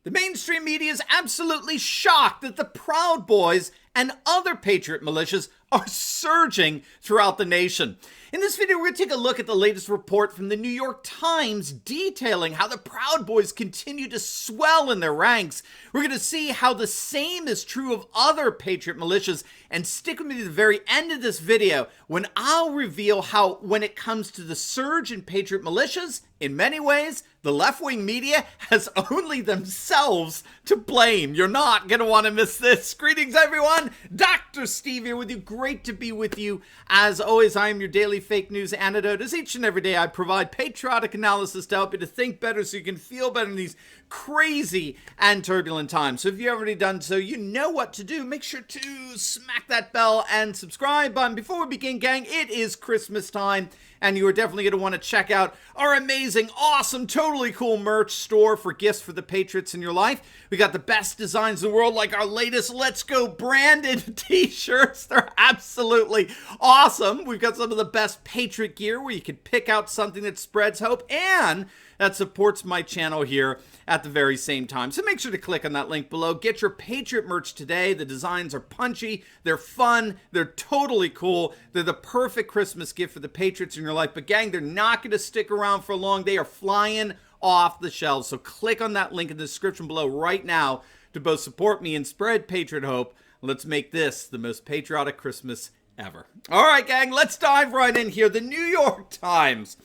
The mainstream media is absolutely shocked that the Proud Boys and other Patriot militias are surging throughout the nation. In this video, we're going to take a look at the latest report from the New York Times detailing how the Proud Boys continue to swell in their ranks. We're going to see how the same is true of other Patriot militias, and stick with me to the very end of this video when I'll reveal how, when it comes to the surge in Patriot militias, in many ways, the left-wing media has only themselves to blame. You're not going to want to miss this. Greetings, everyone. Dr. Steve here with you. Great to be with you. As always, I am your daily fake news antidote. As each and every day, I provide patriotic analysis to help you to think better so you can feel better in these crazy and turbulent times. So if you've already done so, you know what to do. Make sure to smack that bell and subscribe button. Before we begin, gang, it is Christmas time, and you are definitely going to want to check out our amazing, awesome, totally cool merch store for gifts for the Patriots in your life. We got the best designs in the world, like our latest Let's Go branded t-shirts. They're absolutely awesome. We've got some of the best Patriot gear where you can pick out something that spreads hope and that supports my channel here at the very same time. So make sure to click on that link below. Get your Patriot merch today. The designs are punchy, they're fun, they're totally cool. They're the perfect Christmas gift for the Patriots in your life. But gang, they're not going to stick around for long. They are flying off the shelves. So click on that link in the description below right now to both support me and spread Patriot hope. Let's make this the most patriotic Christmas ever. All right, gang, let's dive right in here. The New York Times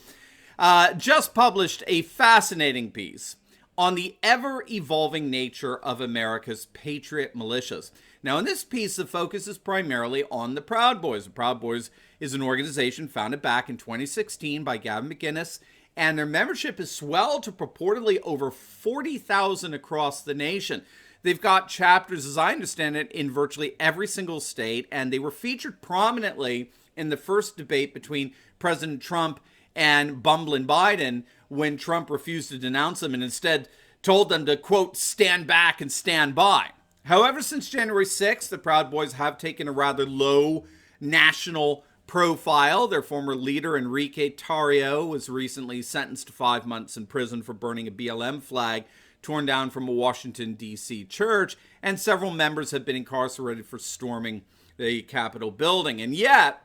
just published a fascinating piece on the ever-evolving nature of America's Patriot militias. Now, in this piece, the focus is primarily on the Proud Boys. The Proud Boys is an organization founded back in 2016 by Gavin McInnes, and their membership has swelled to purportedly over 40,000 across the nation. They've got chapters, as I understand it, in virtually every single state, and they were featured prominently in the first debate between President Trump and bumbling Biden, when Trump refused to denounce them and instead told them to, quote, stand back and stand by. However, since January 6th, the Proud Boys have taken a rather low national profile. Their former leader, Enrique Tarrio, was recently sentenced to 5 months in prison for burning a BLM flag torn down from a Washington, D.C. church, and several members have been incarcerated for storming the Capitol building. And yet,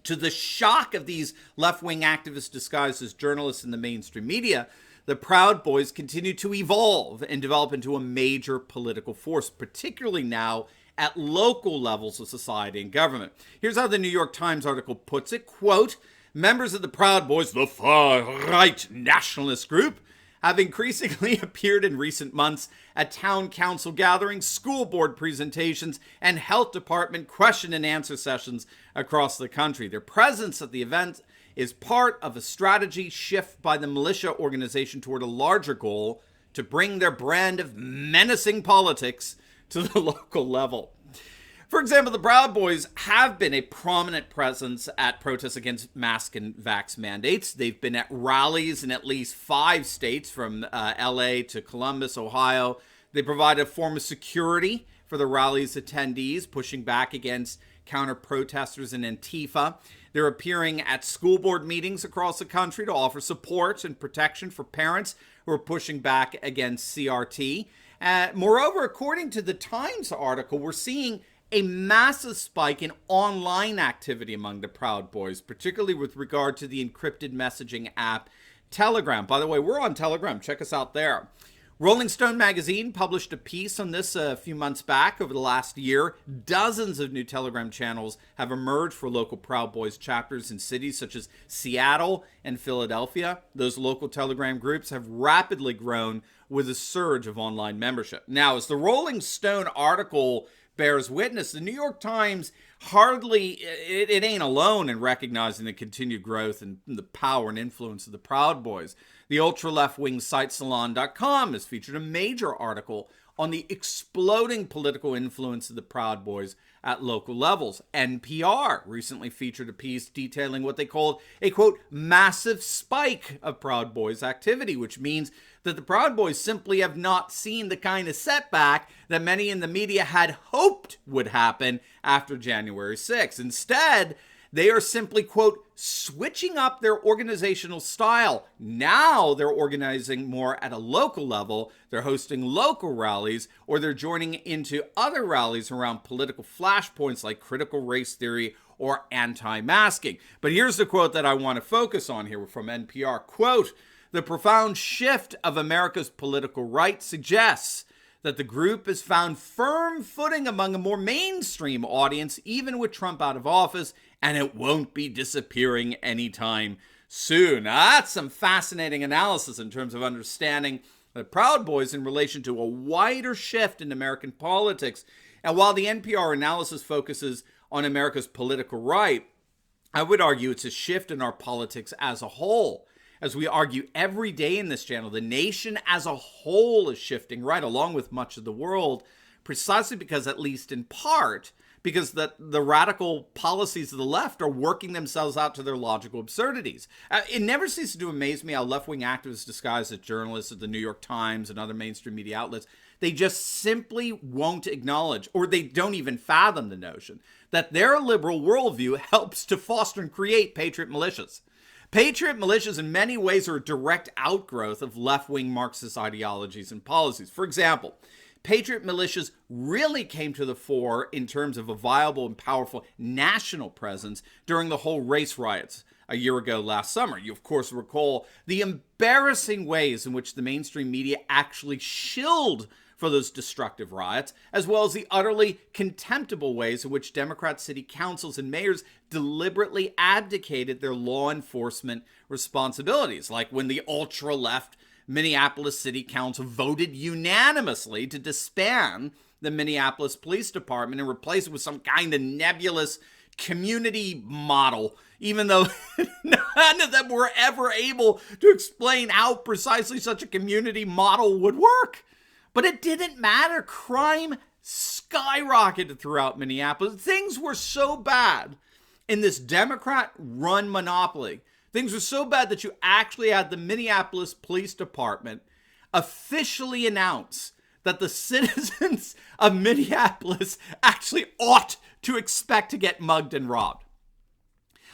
to the shock of these left-wing activists disguised as journalists in the mainstream media, the Proud Boys continue to evolve and develop into a major political force, particularly now at local levels of society and government. Here's how the New York Times article puts it, quote, members of the Proud Boys, the far-right nationalist group, have increasingly appeared in recent months at town council gatherings, school board presentations, and health department question and answer sessions across the country. Their presence at the event is part of a strategy shift by the militia organization toward a larger goal to bring their brand of menacing politics to the local level. For example, the Proud Boys have been a prominent presence at protests against mask and vax mandates. They've been at rallies in at least 5 states, from LA to Columbus, Ohio. They provide a form of security for the rallies' attendees, pushing back against counter-protesters and Antifa. They're appearing at school board meetings across the country to offer support and protection for parents who are pushing back against CRT. Moreover, according to the Times article, we're seeing a massive spike in online activity among the Proud Boys, particularly with regard to the encrypted messaging app Telegram. By the way, we're on Telegram. Check us out there. Rolling Stone magazine published a piece on this a few months back. Over the last year, dozens of new Telegram channels have emerged for local Proud Boys chapters in cities such as Seattle and Philadelphia. Those local Telegram groups have rapidly grown with a surge of online membership. Now, as the Rolling Stone article bears witness, the New York Times it ain't alone in recognizing the continued growth and the power and influence of the Proud Boys. The ultra-left-wing site Salon.com has featured a major article on the exploding political influence of the Proud Boys at local levels. NPR recently featured a piece detailing what they called a, quote, massive spike of Proud Boys activity, which means that the Proud Boys simply have not seen the kind of setback that many in the media had hoped would happen after January 6th. Instead, They are simply, quote, switching up their organizational style. Now they're organizing more at a local level. They're hosting local rallies, or they're joining into other rallies around political flashpoints like critical race theory or anti-masking. But here's the quote that I want to focus on here from NPR. Quote, "The profound shift of America's political right suggests that the group has found firm footing among a more mainstream audience, even with Trump out of office, and it won't be disappearing anytime soon." Now, that's some fascinating analysis in terms of understanding the Proud Boys in relation to a wider shift in American politics. And while the NPR analysis focuses on America's political right, I would argue it's a shift in our politics as a whole. As we argue every day in this channel, the nation as a whole is shifting right along with much of the world, precisely because, at least in part, because the radical policies of the left are working themselves out to their logical absurdities. It never ceases to amaze me how left-wing activists disguised as journalists at the New York Times and other mainstream media outlets, they just simply won't acknowledge, or they don't even fathom the notion, that their liberal worldview helps to foster and create patriot militias. Patriot militias in many ways are a direct outgrowth of left-wing Marxist ideologies and policies. For example, Patriot militias really came to the fore in terms of a viable and powerful national presence during the whole race riots a year ago last summer. You, of course, recall the embarrassing ways in which the mainstream media actually shilled for those destructive riots, as well as the utterly contemptible ways in which Democrat city councils and mayors deliberately abdicated their law enforcement responsibilities, like when the ultra-left Minneapolis City Council voted unanimously to disband the Minneapolis Police Department and replace it with some kind of nebulous community model, even though none of them were ever able to explain how precisely such a community model would work. But it didn't matter. Crime skyrocketed throughout Minneapolis. Things were so bad in this Democrat-run monopoly. Things were so bad that you actually had the Minneapolis Police Department officially announce that the citizens of Minneapolis actually ought to expect to get mugged and robbed.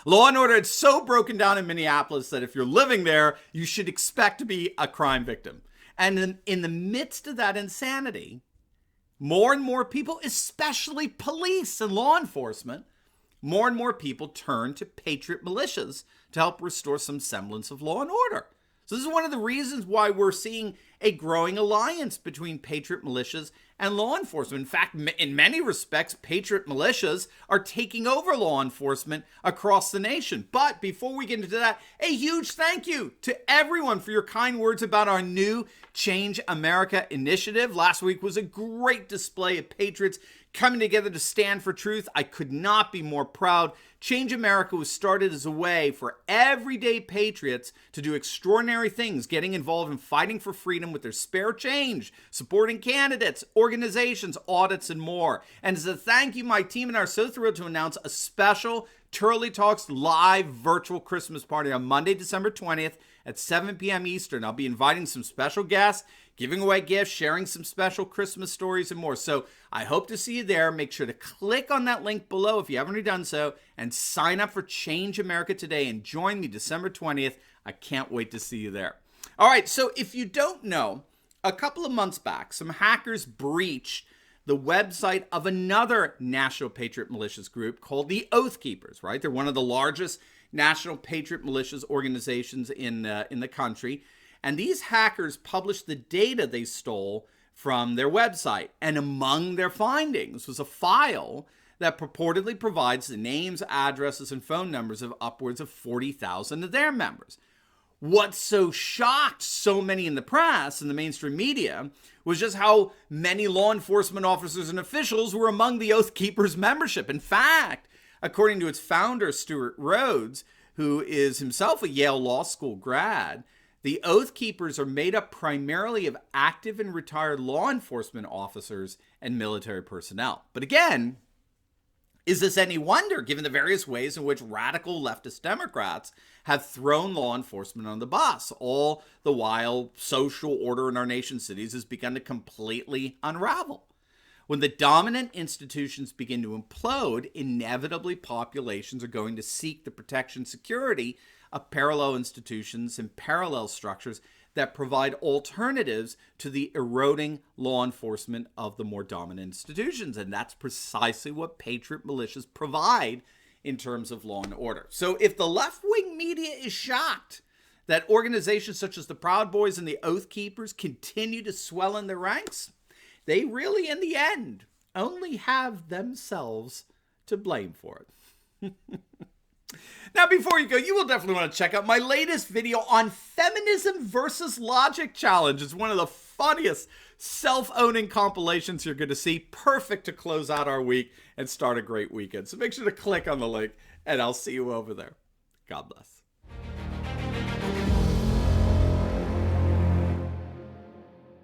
Law and order had so broken down in Minneapolis that if you're living there, you should expect to be a crime victim. And in the midst of that insanity, more and more people, especially police and law enforcement, more and more people turn to patriot militias to help restore some semblance of law and order. So this is one of the reasons why we're seeing a growing alliance between patriot militias and law enforcement. In fact, in many respects, patriot militias are taking over law enforcement across the nation. But before we get into that, a huge thank you to everyone for your kind words about our new Change America initiative. Last week was a great display of patriots coming together to stand for truth. I could not be more proud. Change America was started as a way for everyday patriots to do extraordinary things, getting involved in fighting for freedom with their spare change, supporting candidates, organizations, audits, and more. And as a thank you, my team and I are so thrilled to announce a special Turley Talks live virtual Christmas party on Monday, December 20th at 7 p.m. Eastern. I'll be inviting some special guests, giving away gifts, sharing some special Christmas stories, and more. So I hope to see you there. Make sure to click on that link below if you haven't already done so, and sign up for Change America today and join me December 20th. I can't wait to see you there. All right, so if you don't know, a couple of months back, some hackers breached the website of another National Patriot Militias group called the Oath Keepers, right? They're one of the largest National Patriot Militias organizations in the country. And these hackers published the data they stole from their website. And among their findings was a file that purportedly provides the names, addresses, and phone numbers of upwards of 40,000 of their members. What so shocked so many in the press and the mainstream media was just how many law enforcement officers and officials were among the Oath Keepers membership. In fact, according to its founder, Stuart Rhodes, who is himself a Yale Law School grad, the Oath Keepers are made up primarily of active and retired law enforcement officers and military personnel. But again, is this any wonder, given the various ways in which radical leftist Democrats have thrown law enforcement on the bus, all the while social order in our nation's cities has begun to completely unravel? When the dominant institutions begin to implode, inevitably populations are going to seek the protection and security of parallel institutions and parallel structures that provide alternatives to the eroding law enforcement of the more dominant institutions. And that's precisely what Patriot militias provide in terms of law and order. So if the left-wing media is shocked that organizations such as the Proud Boys and the Oath Keepers continue to swell in their ranks, they really, in the end, only have themselves to blame for it. Now, before you go, you will definitely want to check out my latest video on feminism versus logic challenge. It's one of the funniest self-owning compilations you're going to see. Perfect to close out our week and start a great weekend. So make sure to click on the link, and I'll see you over there. God bless.